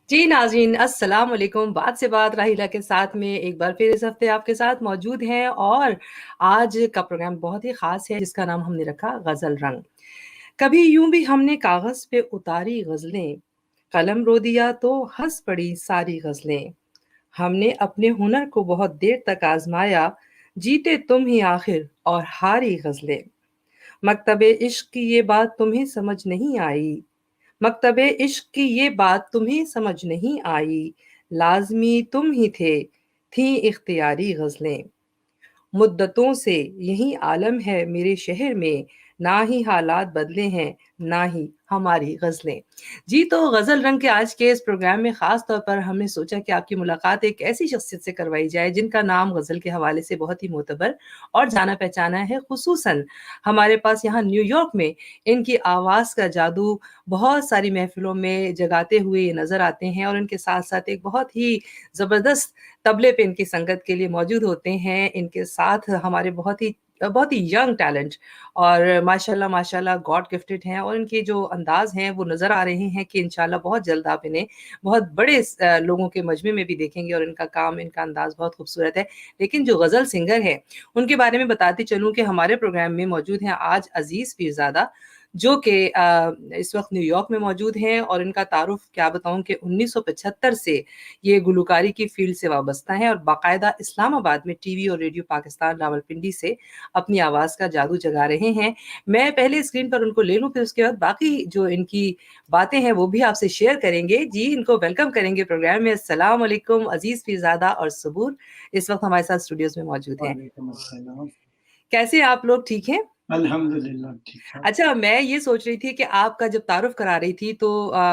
जी नाज़रीन, अस्सलाम वालेकुम। बात से बात राहिला के साथ में एक बार फिर इस हफ्ते आपके साथ मौजूद हैं और आज का प्रोग्राम बहुत ही ख़ास है जिसका नाम हमने रखा ग़ज़ल रंग। कभी यूं भी हमने कागज़ पे उतारी ग़ज़लें, कलम रो दिया तो हंस पड़ी सारी ग़ज़लें। हमने अपने हुनर को बहुत देर तक आज़माया, जीते तुम ही आखिर और हारी ग़ज़लें। मकतबे इश्क की ये बात तुम्हें समझ नहीं आई, मकतबे इश्क की ये बात तुम्हें समझ नहीं आई, लाज़मी तुम ही थे, थी इख्तियारी ग़ज़लें। मुद्दतों से यही आलम है मेरे शहर में, ना ही हालात बदले हैं, ना ही हमारी ग़ज़लें। जी, तो ग़ज़ल रंग के आज के इस प्रोग्राम में ख़ास तौर पर हमने सोचा कि आपकी मुलाकात एक ऐसी शख्सियत से करवाई जाए जिनका नाम ग़ज़ल के हवाले से बहुत ही मोतबर और जाना-पहचाना है। ख़ुसूसन हमारे पास यहाँ न्यूयॉर्क में इनकी आवाज़ का जादू बहुत सारी महफ़िलों में जगाते हुए नज़र आते हैं और इनके साथ-साथ एक बहुत ही ज़बरदस्त तबले पे इनकी संगत के लिए मौजूद होते हैं। इनके साथ हमारे बहुत ही यंग टैलेंट और माशाल्लाह माशाल्लाह गॉड गिफ्टेड हैं और इनके जो अंदाज़ हैं वो नज़र आ रहे हैं कि इंशाल्लाह बहुत जल्द आप इन्हें बहुत बड़े लोगों के मजमे में भी देखेंगे और इनका काम, इनका अंदाज़ बहुत खूबसूरत है। लेकिन जो गज़ल सिंगर हैं, उनके बारे में बताती चलूँ कि हमारे प्रोग्राम में मौजूद हैं आज अज़ीज़ पीरज़ादा, जो कि इस वक़्त न्यूयॉर्क में मौजूद हैं और इनका तारुफ़ क्या बताऊँ कि 1975 से ये गुलकारी की फ़ील्ड से वाबस्ता हैं और बाकायदा इस्लामाबाद में टीवी और रेडियो पाकिस्तान रावलपिंडी से अपनी आवाज़ का जादू जगा रहे हैं। मैं पहले स्क्रीन पर उनको ले लूँ, फिर उसके बाद बाकी जो इनकी बातें हैं वो भी आपसे शेयर करेंगे। जी, इनको वेलकम करेंगे प्रोग्राम में। अस्सलाम वालेकुम अज़ीज़ पीरज़ादा और सबूर इस वक़्त हमारे साथ स्टूडियोज़ में मौजूद हैं। वालेकुम अस्सलाम। कैसे हैं आप लोग, ठीक हैं? अल्हम्दुलिल्लाह ठीक-ठाक। अच्छा, मैं ये सोच रही थी कि आपका जब तारुफ़ करा रही थी तो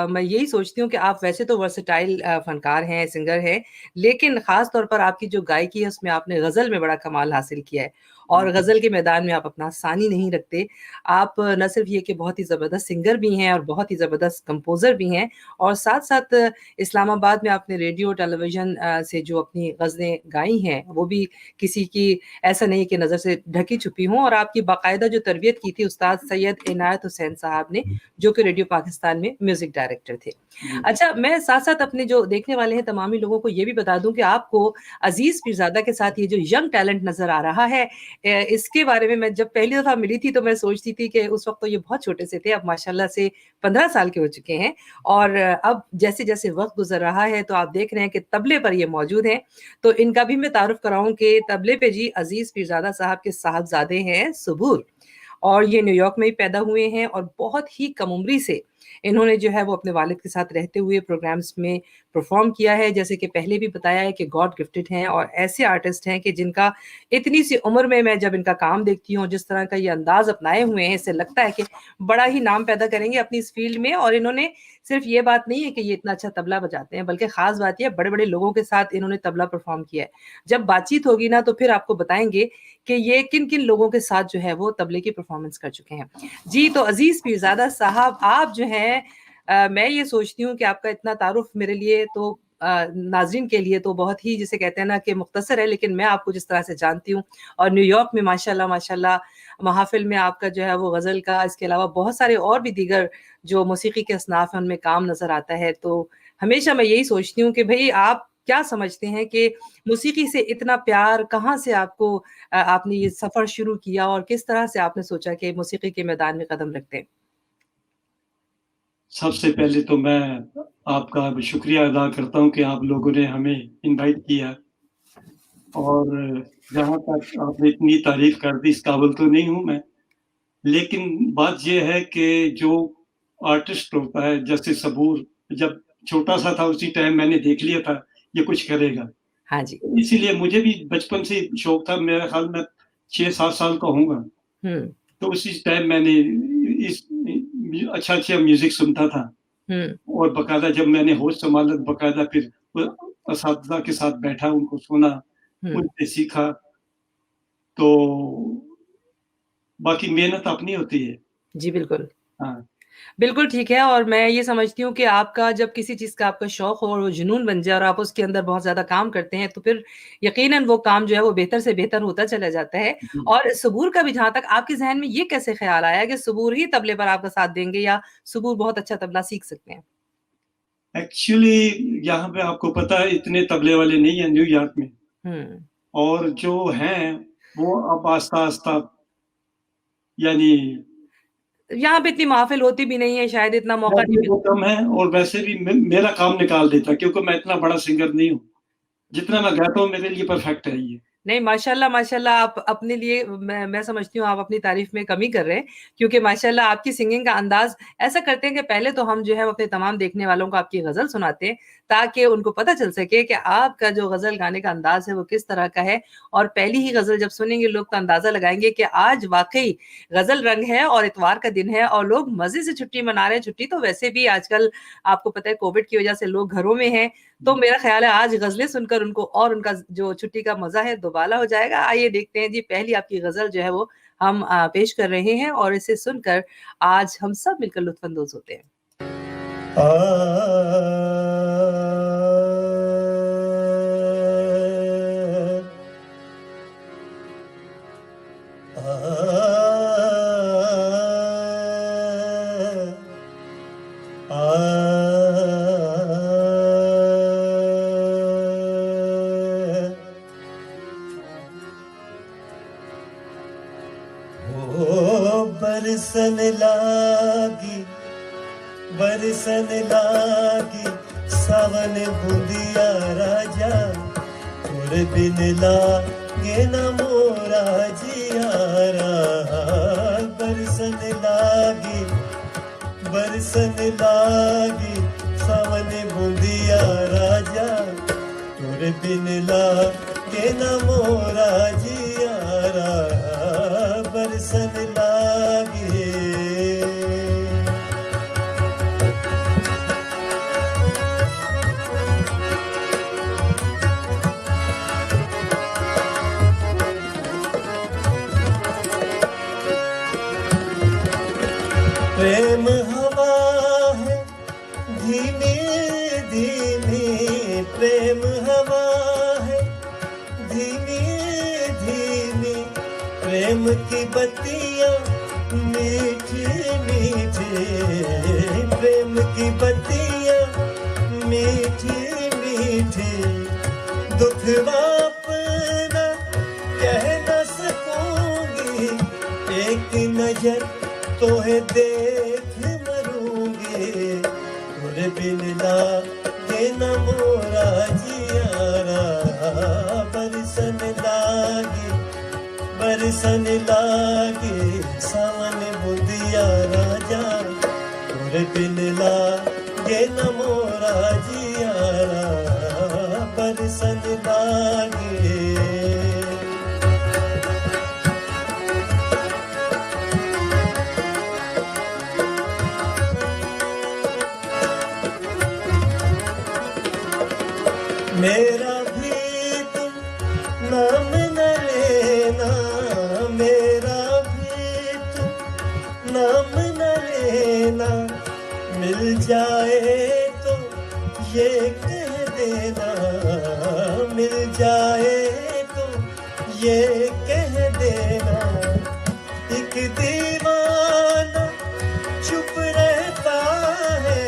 मैं यही सोचती हूँ कि आप वैसे तो वर्सेटाइल फ़नकार हैं, सिंगर हैं, लेकिन ख़ास तौर पर आपकी जो गायकी है उसमें आपने ग़ज़ल में बड़ा कमाल हासिल किया है और ग़ज़ल के मैदान में आप अपना सानी नहीं रखते। आप न सिर्फ़ ये कि बहुत ही ज़बरदस्त सिंगर भी हैं और बहुत ही ज़बरदस्त कंपोज़र भी हैं और साथ-साथ इस्लामाबाद में आपने रेडियो, टेलीविज़न से जो अपनी ग़ज़लें गाई हैं, वो भी किसी की ऐसा नहीं कि नज़र से ढकी-छुपी हों और आपकी बाकायदा जो तरबियत की थी उस्ताद सैयद इनायत हुसैन साहब ने, जो कि रेडियो पाकिस्तान में म्यूज़िक डायरेक्टर थे। जी। अच्छा, मैं साथ-साथ अपने जो देखने वाले हैं तमामी लोगों को ये भी बता दूँ कि आपको अज़ीज़ पीरज़ादा के साथ ये जो यंग टैलेंट नज़र आ रहा है इसके बारे में मैं जब पहली दफ़ा मिली थी तो मैं सोचती थी कि उस वक़्त तो ये बहुत छोटे से थे, अब माशाल्लाह से 15 साल के हो चुके हैं और अब जैसे-जैसे वक़्त गुज़र रहा है तो आप देख रहे हैं कि तबले पर ये मौजूद हैं। तो इनका भी मैं तारुफ़ कराऊँ कि तबले पे जी अज़ीज़ पीरज़ादा साहब के साहबज़ादे हैं सुबूर और ये न्यूयॉर्क में ही पैदा हुए हैं और बहुत ही कम उम्री से इन्होंने जो है वो अपने वालिद के साथ रहते हुए प्रोग्राम्स में परफ़ॉर्म किया है। जैसे कि पहले भी बताया है कि गॉड गिफ्टेड हैं और ऐसे आर्टिस्ट हैं कि जिनका इतनी सी उम्र में मैं जब इनका काम देखती हूँ, जिस तरह का ये अंदाज़ अपनाए हुए हैं, इससे लगता है कि बड़ा ही नाम पैदा करेंगे अपनी इस फ़ील्ड में और इन्होंने सिर्फ़ ये बात नहीं है कि ये इतना अच्छा तबला बजाते हैं, बल्कि ख़ास बात ये है बड़े-बड़े लोगों के साथ इन्होंने तबला परफ़ॉर्म किया है। जब बातचीत होगी ना तो फिर आपको बताएँगे कि ये किन-किन लोगों के साथ जो है वो तबले की परफ़ॉर्मेंस कर चुके हैं। जी, तो अज़ीज़ पीरज़ादा साहब आप जो हैं मैं ये सोचती हूँ कि आपका इतना तारुफ़ मेरे लिए तो नाज़रीन के लिए तो बहुत ही जिसे कहते हैं ना कि मुख्तसर है, लेकिन मैं आपको जिस तरह से जानती हूँ और न्यूयॉर्क में माशाल्लाह माशाल्लाह महफ़िल में आपका जो है वो ग़ज़ल का इसके अलावा बहुत सारे और भी दीगर जो मौसीकी के असनाफ़ हैं उनमें काम नज़र आता है। तो हमेशा मैं यही सोचती हूँ कि भई आप क्या समझते हैं कि मौसीकी से इतना प्यार कहाँ से आपको आपने ये सफ़र शुरू किया और किस तरह से आपने सोचा कि मौसीकी के मैदान में कदम रखते हैं? सबसे पहले तो मैं आपका शुक्रिया अदा करता हूँ कि आप लोगों ने हमें इनवाइट किया और जहाँ तक आपने इतनी तारीफ़ कर दी, इस काबिल तो नहीं हूँ मैं। लेकिन बात ये है कि जो आर्टिस्ट होता है, जैसे सबूर, जब छोटा-सा था उसी टाइम मैंने देख लिया था, ये कुछ करेगा। हाँ जी। इसीलिए मुझे भी बचपन से शौक था, मेरा ख़्याल मैं 6-7 साल का होऊँगा। हुँ, तो उसी टाइम मैंने इस अच्छा-अच्छा म्यूज़िक सुनता था हुँ। और बाकायदा जब मैंने होश संभाला तो बाकायदा फिर असातिज़ा के साथ बैठा, उनको सुना, हुँ। उनसे सीखा, तो बाकी मेहनत अपनी होती है। जी, बिल्कुल। हाँ, बिल्कुल ठीक है और मैं ये समझती हूँ कि आपका जब किसी चीज़ का आपका शौक हो और वो जुनून बन जाए और आप उसके अंदर बहुत ज़्यादा काम करते हैं, तो फिर यकीनन वो काम जो है वो बेहतर से बेहतर होता चला जाता है। जी। और सबूर का भी जहाँ तक आपके ज़हन में ये कैसे ख़्याल आया कि सबूर ही तबले पर आपका साथ देंगे या सबूर बहुत अच्छा तबला सीख सकते हैं? एक्चुअली यहाँ पे आपको पता है इतने तबले वाले नहीं हैं न्यूयॉर्क में, हुँ। और जो हैं वो अब आस्ता-आस्ता यानी यहाँ पे इतनी महफ़िल होती भी नहीं है, शायद इतना मौका नहीं वैसे वो मिलता। कम है, और वैसे भी मेरा काम निकाल देता है क्योंकि मैं इतना बड़ा सिंगर नहीं हूँ। जितना मैं गाता हूँ मेरे लिए परफेक्ट है ये। नहीं, माशाल्लाह, माशाल्लाह आप अपने लिए मैं समझती हूँ आप अपनी तारीफ़ में कमी कर रहे हैं, क्योंकि माशाल्लाह आपकी सिंगिंग का अंदाज़ ऐसा करते हैं कि पहले तो हम जो है वो अपने तमाम देखने वालों को आपकी ग़ज़ल सुनाते हैं, ताकि उनको पता चल सके कि आपका जो ग़ज़ल गाने का अंदाज़ है वो किस तरह का है, और पहली ही ग़ज़ल जब सुनेंगे लोग तो अंदाज़ा लगाएँगे कि आज वाक़ई ग़ज़ल रंग है और इतवार का दिन है और लोग मज़े से छुट्टी मना रहे हैं। छुट्टी तो वैसे भी आजकल आपको पता है कोविड की वज़ह से लोग घरों में हैं, तो मेरा ख़्याल है आज ग़ज़लें सुनकर उनको और उनका जो छुट्टी का मज़ा है दोबाला हो जाएगा। आइए देखते हैं जी पहली आपकी ग़ज़ल जो है वो हम पेश कर रहे हैं और इसे सुनकर आज हम सब मिलकर लुत्फ़अंदोज़ होते हैं। बरसन लागी सावन बूंदिया राजा, तोर बिन लागे न मोरा जियारा। बरसन लागी सावन बूंदिया राजा, तोर बिन लागे न मोरा जियारा। बरसन लागे प्रेम हवा है धीमी धीमी, प्रेम हवा है धीमी धीमी, प्रेम की बत्तियां मीठी मीठी, प्रेम की बत्तियां मीठी मीठी। दुख अपना कह न सकूंगी, एक नजर तोहे देख मरूंगी। तोरे बिन लागे न मोरा जियारा। बरसन लागे सावन बूंदिया राजा, तोरे बिन लागे न मोरा जियारा। बरसन लागे मेरा भी तुम नाम न लेना, मेरा भी तुम नाम न लेना। मिल जाए तो ये कह देना, मिल जाए तो ये कह देना। एक दीवाना चुप रहता है,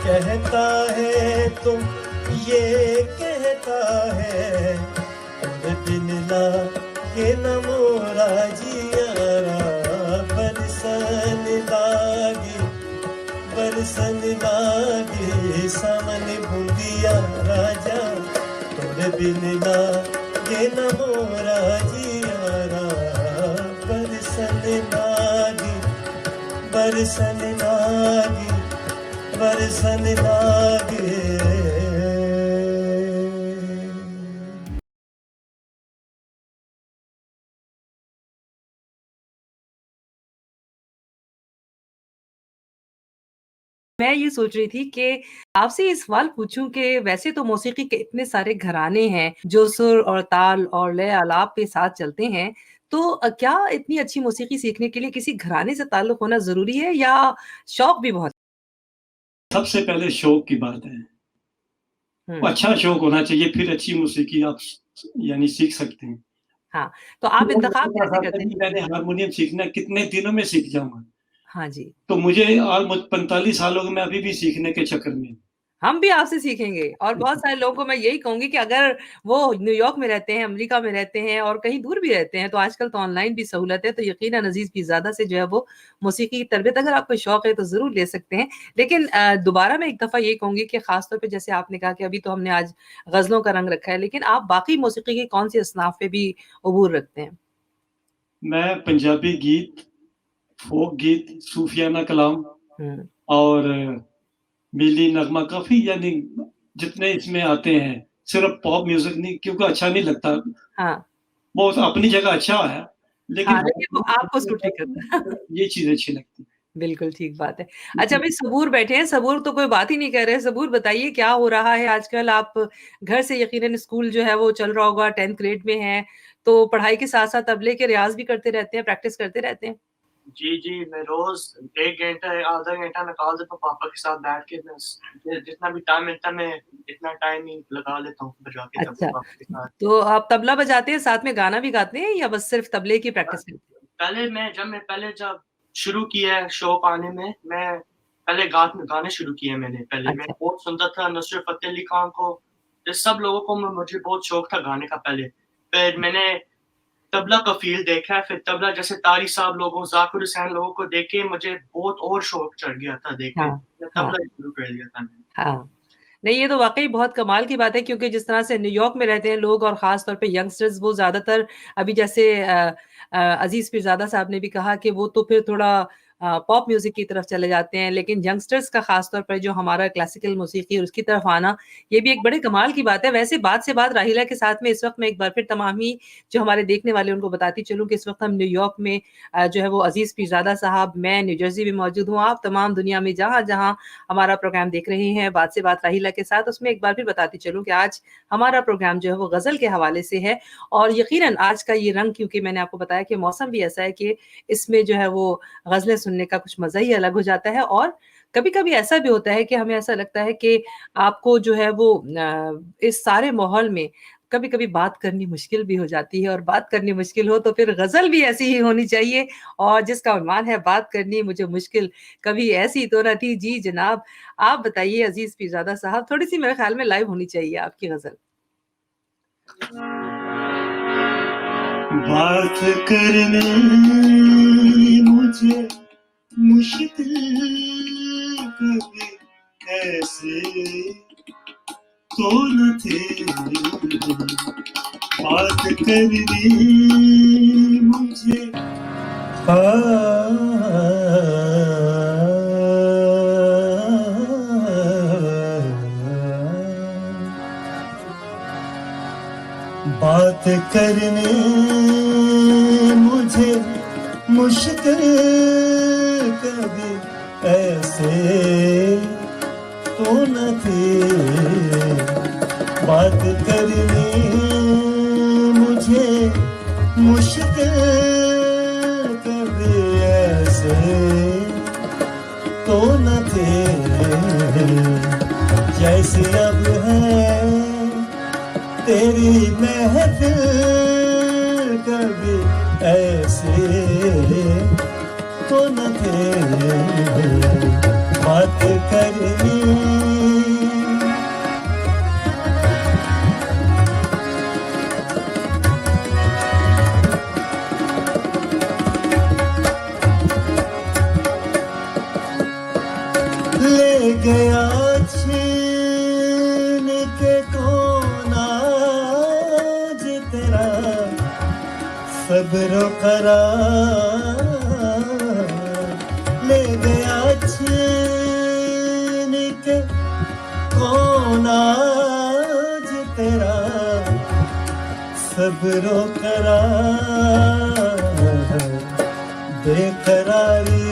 कहता है तुम ये कहता है। तोरे बिन लागे न मोरा जियारा। बरसन लागे सावन बूंदिया राजा, तोरे बिन लागे न मोरा जियारा। बरसन लागे बरसन लागे। मैं ये सोच रही थी कि आपसे ये सवाल पूछूँ कि वैसे तो मौसीकी के इतने सारे घराने हैं, जो सुर और ताल और लय आलाप के साथ चलते हैं, तो क्या इतनी अच्छी मौसीकी सीखने के लिए किसी घराने से ताल्लुक होना ज़रूरी है या शौक भी बहुत? सबसे पहले शौक की बात है। हुँ, अच्छा शौक होना चाहिए, फिर अच्छी मौसीकी आप यानी सीख सकते हैं। हाँ, तो आप लोग इंतख़ाब मेरे पास कैसे आते करते हैं हैं? कि मैंने हारमोनियम सीखना है, कितने दिनों में सीख जाऊँगा। हाँ जी। तो मुझे ऑलमोस्ट 45 साल हो गए, मैं अभी भी सीखने के चक्कर में हूँ। हम भी आपसे सीखेंगे और बहुत सारे लोगों को मैं यही कहूंगी कि अगर वो न्यूयॉर्क में रहते हैं, अमेरिका में रहते हैं और कहीं दूर भी रहते हैं, तो आजकल तो ऑनलाइन भी सहूलत है, तो यकीनन अजीज पीरज़ादा से जो है वो मौसीकी की तरबियत अगर आपको शौक है तो ज़रूर ले सकते हैं। लेकिन दोबारा मैं एक दफ़ा ये कहूंगी कि ख़ासतौर पर जैसे आपने कहा कि अभी तो हमने आज गज़लों का रंग रखा है, लेकिन आप बाकी मौसीकी की कौन सी असनाफ पे भी अबूर रखते हैं? मैं पंजाबी गीत, फोक गीत, सूफियाना कलाम और मिली नगमा काफ़ी, यानी जितने इसमें आते हैं, सिर्फ पॉप म्यूज़िक नहीं, क्योंकि अच्छा नहीं लगता। हाँ। वो अपनी जगह अच्छा है, लेकिन हाँ, लेकिन वो आपको सूट नहीं करता। ये चीज़ अच्छी लगती है। बिल्कुल ठीक बात है। अच्छा भाई सबूर बैठे हैं, सबूर तो कोई बात ही नहीं कर रहे। सबूर बताइए क्या हो रहा है आजकल? आप घर से यकीनन स्कूल जो है वो चल रहा होगा, 10th ग्रेड में हैं, तो पढ़ाई के साथ-साथ तबले के रियाज़ भी करते रहते हैं, प्रैक्टिस करते रहते हैं? जी, मैं रोज़ 1 घंटा या आधा घंटा निकाल देता हूँ पापा के साथ बैठ के, बस जितना भी टाइम मिलता है मैं इतना टाइम ही लगा लेता हूँ बजा के तबला अच्छा, पापा के साथ। तो आप तबला बजाते हैं, साथ में गाना भी गाते हैं या बस सिर्फ तबले की प्रैक्टिस करते हैं? जब शुरू किया है शौक आने में, मैं पहले गाने शुरू किए मैंने पहले। मैं अच्छा। बहुत सुनता था नुसरत फ़तेह अली खान को, ये सब लोगों को, मुझे बहुत शौक था गाने का पहले। फिर मैंने तबला का फ़ील्ड देखा है, फिर तबला जैसे तारी साहब लोगों, ज़ाकिर हुसैन लोगों को देख के मुझे बहुत और शौक चढ़ गया था देख के। हाँ, मैं हाँ। तबला ही शुरू कर दिया था मैंने। हाँ। नहीं, ये तो वाक़ई बहुत कमाल की बात है क्योंकि जिस तरह से न्यूयॉर्क में रहते हैं लोग और ख़ास तौर पे यंगस्टर्स वो ज़्यादातर अभी जैसे अज़ीज़ पीरज़ादा साहब ने भी कहा कि वो तो फिर थोड़ा पॉप म्यूज़िक की तरफ चले जाते हैं, लेकिन यंगस्टर्स का ख़ास तौर पर जो हमारा क्लासिकल मौसीकी और उसकी तरफ आना, ये भी एक बड़े कमाल की बात है। वैसे बात से बात राहिला के साथ में इस वक़्त मैं एक बार फिर तमाम ही जो हमारे देखने वाले उनको बताती चलूँ कि इस वक़्त हम न्यूयॉर्क में जो है वो अज़ीज़ पीरज़ादा साहब, मैं न्यू जर्सी में मौजूद हूँ। आप तमाम दुनिया में जहाँ-जहाँ हमारा प्रोग्राम देख रहे हैं बात से बात राहिला के साथ, उसमें एक बार फिर बताती चलूँ कि आज हमारा प्रोग्राम जो है वो गज़ल के हवाले से है और यकीनन आज का ये रंग क्योंकि मैंने आपको बताया कि मौसम भी ऐसा है कि इसमें जो है वो गज़लें सुनने का कुछ मज़ा ही अलग हो जाता है और कभी-कभी ऐसा भी होता है कि हमें ऐसा लगता है कि आपको जो है वो इस सारे माहौल में कभी-कभी बात करनी मुश्किल भी हो जाती है और बात करनी मुश्किल हो तो फिर गज़ल भी ऐसी ही होनी चाहिए और जिसका उन्वान है बात करनी मुझे मुश्किल, कभी ऐसी तो न थी जी जनाब। आप बताइए अज़ीज़ पीरज़ादा साहब, थोड़ी-सी मेरे ख़्याल में लाइव होनी चाहिए आपकी गज़ल। बात करने मुझे मुश्किल कभी ऐसे तो न थे, बात करने मुझे बात करने मुझे मुश्किल कभी ऐसे तो न थे, बात करने मुझे मुश्किल कभी ऐसे तो न थे, जैसे अब है तेरी महफिल कभी ऐसे तो न थे, बात करनी ले गया छीन के कौन आज तेरा सब्र करार, ले गया छीन के कौन आज तेरा सब्र करार, बेकरारी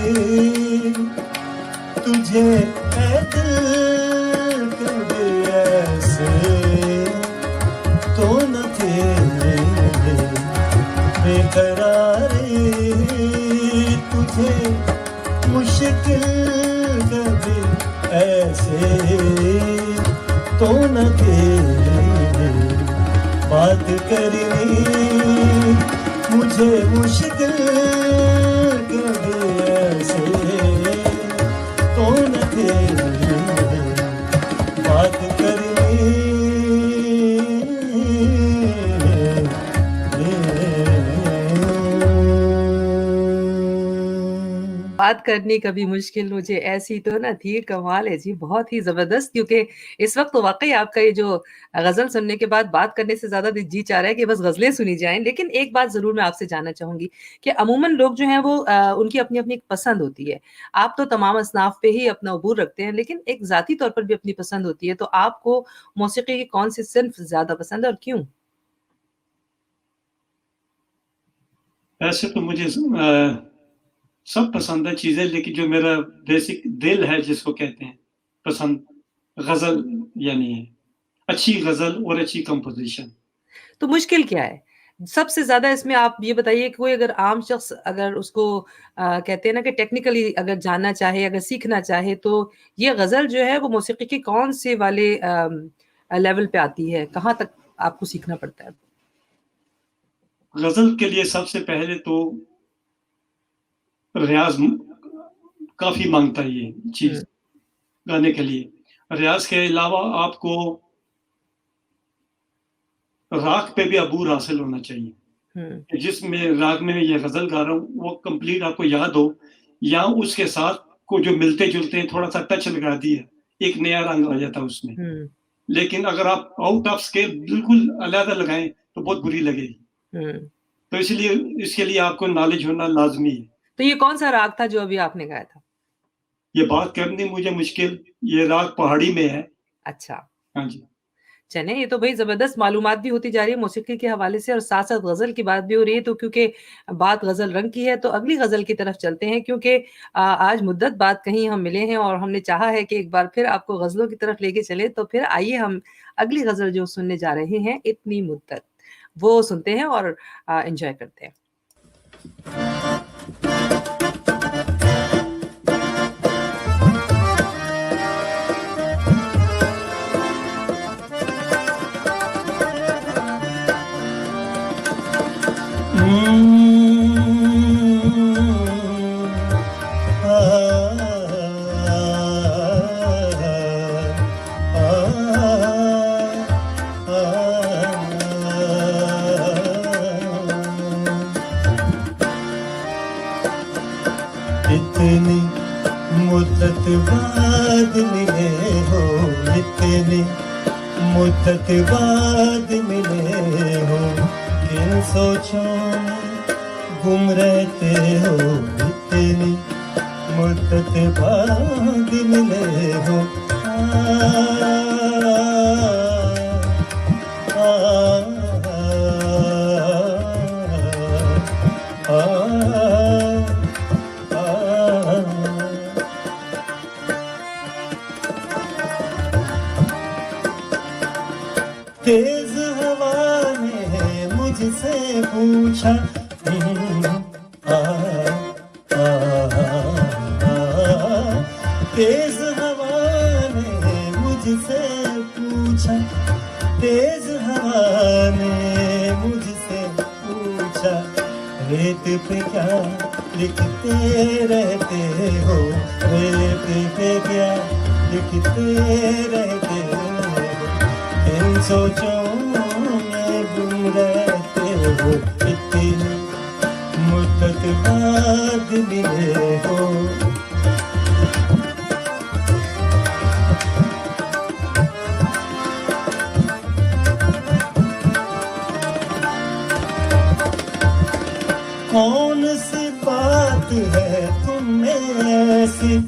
तुझे ऐ दिल कभी ऐसे तो न थे, बेकरारी तुझे मुश्किल कभी ऐसे तो न थे, बात करनी मुझे मुश्किल कभी ऐसे तो न थे, बात करनी कभी मुश्किल मुझे ऐसी तो ना थी, कमाल है जी, बहुत ही ज़बरदस्त क्योंकि इस वक़्त तो वाक़ई आपका ये जो ग़ज़ल सुनने के बाद बात करने से ज़्यादा जी चाह रहा है कि बस ग़ज़लें सुनी जाएँ। लेकिन एक बात ज़रूर मैं आपसे जानना चाहूँगी कि अमूमन लोग जो हैं वो उनकी अपनी-अपनी एक पसंद होती है। आप तो तमाम असनाफ़ पे ही अपना अबूर रखते हैं, लेकिन एक ज़ाती तौर पर भी अपनी पसंद होती है, तो आपको मौसीक़ी की कौन-सी सिन्फ़ ज़्यादा पसंद है और क्यों? ऐसे तो मुझे सब पसंद है चीज़ें, लेकिन जो मेरा बेसिक दिल है जिसको कहते हैं पसंद, ग़ज़ल यानी अच्छी ग़ज़ल और अच्छी कंपोज़िशन। तो मुश्किल क्या है? सबसे ज़्यादा इसमें आप ये बताइए कि कोई अगर आम शख़्स अगर उसको कहते हैं ना कि टेक्निकली अगर जानना चाहे, अगर सीखना चाहे, तो ये ग़ज़ल जो है वो मौसीक़ी के कौन-से वाले लेवल पे आती है? कहाँ तक आपको सीखना पड़ता है? ग़ज़ल के लिए सबसे पहले तो रियाज़ काफ़ी माँगता है ये चीज़, हुँ, गाने के लिए। रियाज़ के अलावा आपको राग पे भी अबूर हासिल होना चाहिए, हुँ, कि जिसमें राग में मैं ये ग़ज़ल गा रहा हूँ, वो कंप्लीट आपको याद हो, या उसके साथ को जो मिलते-जुलते हैं, थोड़ा-सा टच लगा दिया, एक नया रंग आ जाता है उसमें। हुँ, लेकिन अगर आप आउट ऑफ स्केल बिल्कुल अलग लगाएँ, तो बहुत बुरी लगेगी। हुँ। तो इसलिए इसके लिए आपको नॉलेज होना लाज़मी है। तो ये कौन-सा राग था जो अभी आपने गाया था? ये बात करनी मुझे मुश्किल, ये राग पहाड़ी में है। अच्छा। हाँ जी। चलें, ये तो भई ज़बरदस्त मालूमात भी होती जा रही है मौसीक़ी के हवाले से और साथ-साथ ग़ज़ल की बात भी हो रही है, तो क्योंकि बात ग़ज़ल रंग की है, तो अगली ग़ज़ल की तरफ चलते हैं क्योंकि आज मुद्दत बाद कहीं हम मिले हैं और हमने चाहा है कि एक बार फिर आपको ग़ज़लों की तरफ लेके चलें, तो फिर आइए हम अगली ग़ज़ल जो सुनने जा रहे हैं, इतनी मुद्दत, वो सुनते हैं और एन्जॉय करते हैं। इतनी मुद्दत बाद मिले हो, इतनी मुद्दत बाद मिले हो, किन सोचों में गुम रहते हो, इतनी मुद्दत बाद मिले हो। आ, आ, आ, आ, तेज हवा ने मुझसे पूछा, आ, आ, आ, तेज हवा ने मुझसे पूछा, तेज हवा ने मुझसे पूछा, रेत पे क्या लिखते रहते हो, रेत पे क्या लिखते रहते हो, इन सोचों में गुम रहते हो, इतनी मुद्दत बाद मिले हो। कौन सी बात है तुम में ऐसी,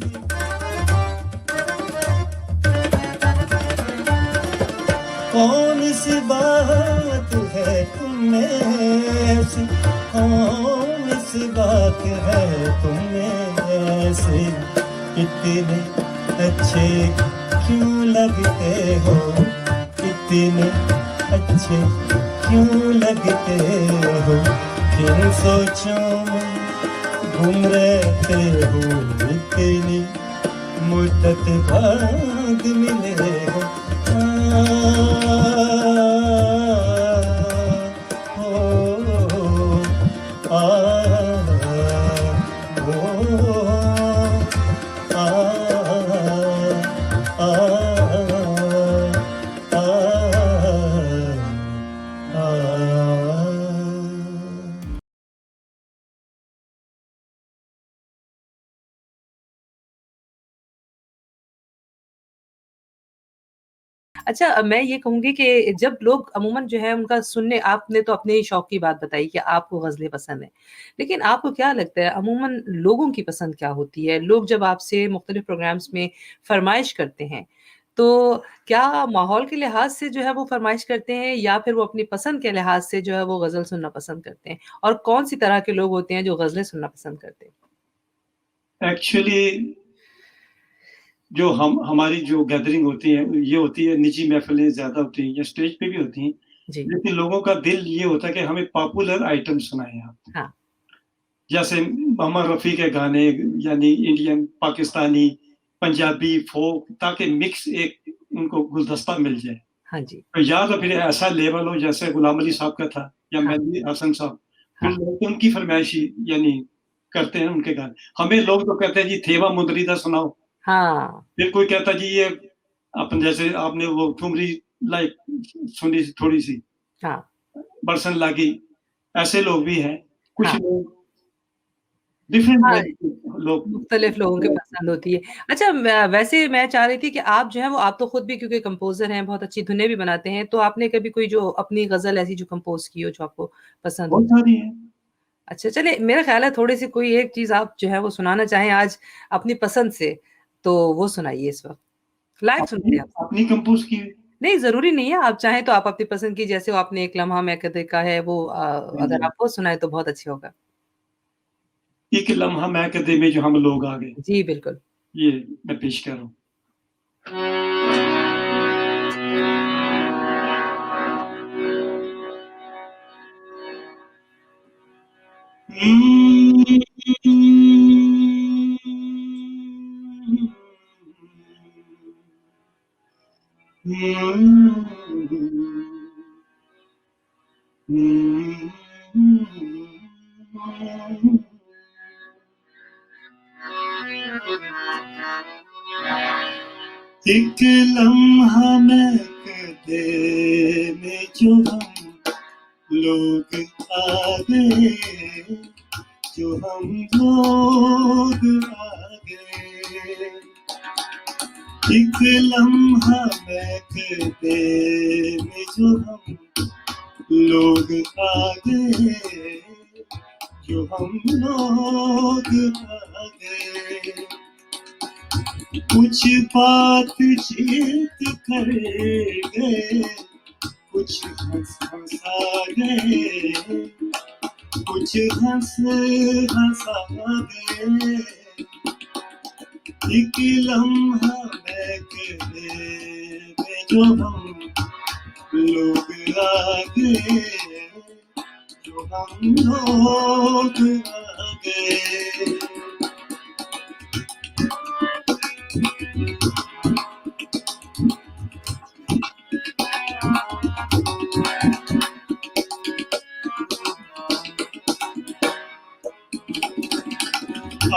कौन सी बात है तुम में ऐसी, कौन सी बात है तुम में ऐसी, इतने अच्छे क्यों लगते हो, इतने अच्छे क्यों लगते हो, किन सोचों में गुम रहते हो, इतनी मुद्दत बाद मिले हो। अच्छा मैं ये कहूँगी कि जब लोग अमूमन जो है उनका सुनने आपने तो अपने शौक की बात बताई कि आपको ग़ज़लें पसंद हैं। लेकिन आपको क्या लगता है अमूमन लोगों की पसंद क्या होती है? लोग जब आपसे मुख्तलिफ़ प्रोग्राम्स में फ़रमाइश करते हैं, तो क्या माहौल के लिहाज़ से जो है वो फ़रमाइश करते हैं या फिर वो अपनी पसंद के लिहाज़ से जो है वो ग़ज़ल सुनना पसंद करते हैं? और कौन-सी तरह के लोग होते हैं जो ग़ज़लें सुनना पसंद करते हैं? एक्चुअली जो हमारी जो गैदरिंग होती है, ये होती है निजी महफ़िलें ज़्यादा होती हैं या स्टेज पे भी होती हैं। जी। लेकिन लोगों का दिल ये होता है कि हमें पॉपुलर आइटम सुनाएँ आप। हाँ। जैसे मोहम्मद रफ़ी के गाने यानी इंडियन, पाकिस्तानी, पंजाबी, फ़ोक ताकि मिक्स एक उनको गुलदस्ता मिल जाए। हाँ जी। या तो फिर ऐसा लेवल हो जैसे गुलाम अली साहब का था या हाँ। मेहदी हसन साहब, फिर हाँ। लोग उनकी फ़रमाइश ही यानी करते हैं उनके गाने। हमें लोग तो कहते हैं जी थेवा मुंदरीदा सुनाओ। हाँ। फिर कोई कहता है जी ये अपन जैसे आपने वो ठुमरी लाइक सुनी थोड़ी-सी, हाँ। बरसन लागी, ऐसे लोग भी हैं। कुछ हाँ। लोग डिफरेंट हाँ, रेंज के लोग मुख्तलिफ़ लोगों की पसंद होती है। अच्छा वैसे मैं चाह रही थी कि आप जो है वो आप तो खुद भी क्योंकि कंपोज़र हैं, बहुत अच्छी धुनें भी बनाते हैं, तो आपने कभी कोई जो अपनी ग़ज़ल ऐसी जो कंपोज़ की हो जो आपको पसंद बहुत हो? सारी हैं। अच्छा चलिए मेरा ख़्याल है थोड़ी-सी कोई एक चीज़ आप जो है वो सुनाना चाहें आज अपनी पसंद से, तो वो सुनाइए इस वक़्त। लाइव सुनते अपनी हैं आपसे। अपनी कंपोज़ की हुई। नहीं, ज़रूरी नहीं है, आप चाहें तो आप अपनी पसंद की जैसे वो आपने एक लम्हा मैं कदे का है वो हाँ अगर जी। आप वो सुनाएँ तो बहुत अच्छा होगा। एक लम्हा महकदे में जो हम लोग आ गए, जी, बिल्कुल। ये मैं पेश कर रहा हूँ। एक लम्हा महकदे में जो हम लोग आ गए, जो हम लोग आ गए। एक लम्हा महकदे में जो हम लोग आ गए, जो हम लोग आ गए। कुछ बातचीत कर गए, कुछ हँसा गए, कुछ हँसा गए। एक लम्हा महकदे में जो हम लोग आ गए, जो हम लोग आ गए।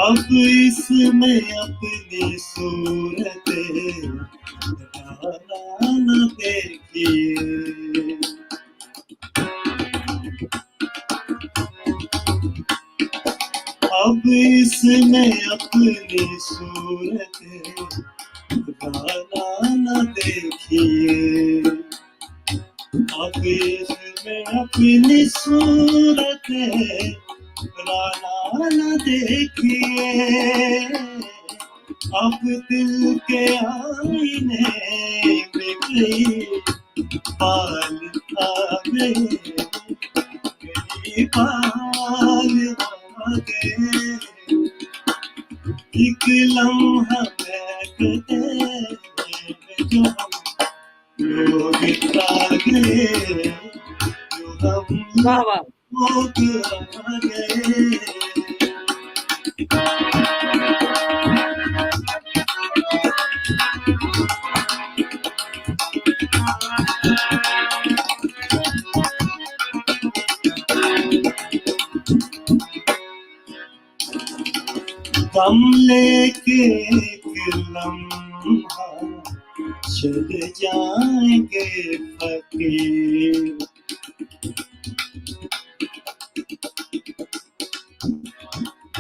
अब इसमें अपनी सूरतें न देखिए। अब इसमें अपनी सूरतें न देखिए। अब इसमें अपनी सूरतें न देखिए। अब दिल के आईने में कई बाल आ गए, कई बाल आ गए। एक लम्हा महकदे में जो हम लोग आ गए, जो हम वाह, वाह! लोग आ गए। गम लेके एक लम्हा चल जाएंगे फकीर।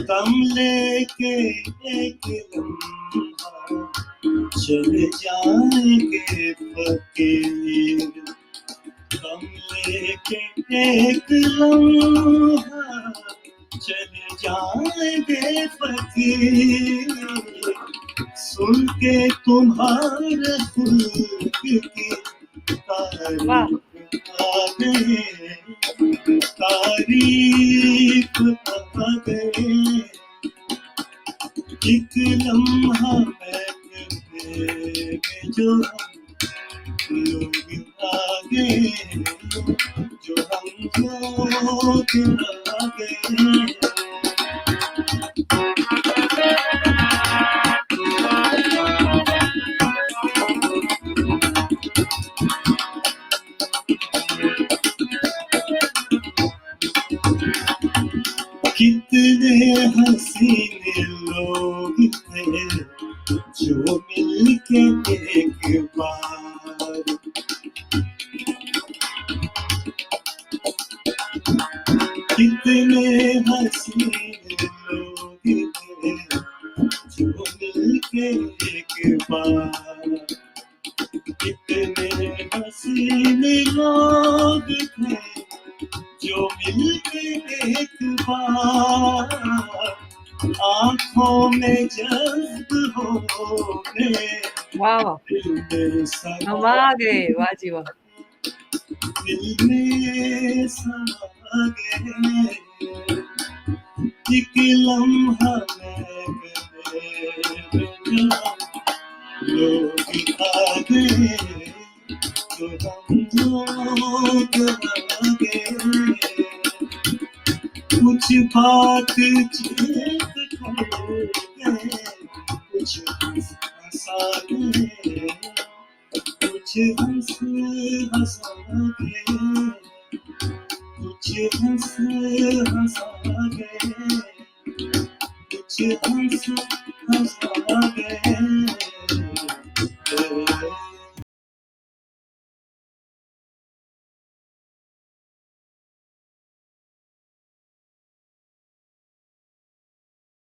गम लेके एक लम्हा चले जाएंगे फकीर हम लेके एक लम्हा चले जाएंगे फकीर सुन के तुम्हारे खुद की वाह तारीफ आ गए एक लम्हा में जो हम लोग आ गए जो हम लोग आ गए कितने हसीने लोग थे जो मिलके एक बार कितने हसीने लोग थे जो मिलके एक बार कितने हसीने लोग थे जो मिलके एक बार आँखों में जज्ब हो गए वाह दिल में हम आ गए वाह जी वाह दिल में समा गए एक लम्हा लोग आ गए तो हम लोग आ गए कुछ बात चेत कर गए कुछ हंसा गए कुछ हंसा गए कुछ हंसा गए कुछ हंसा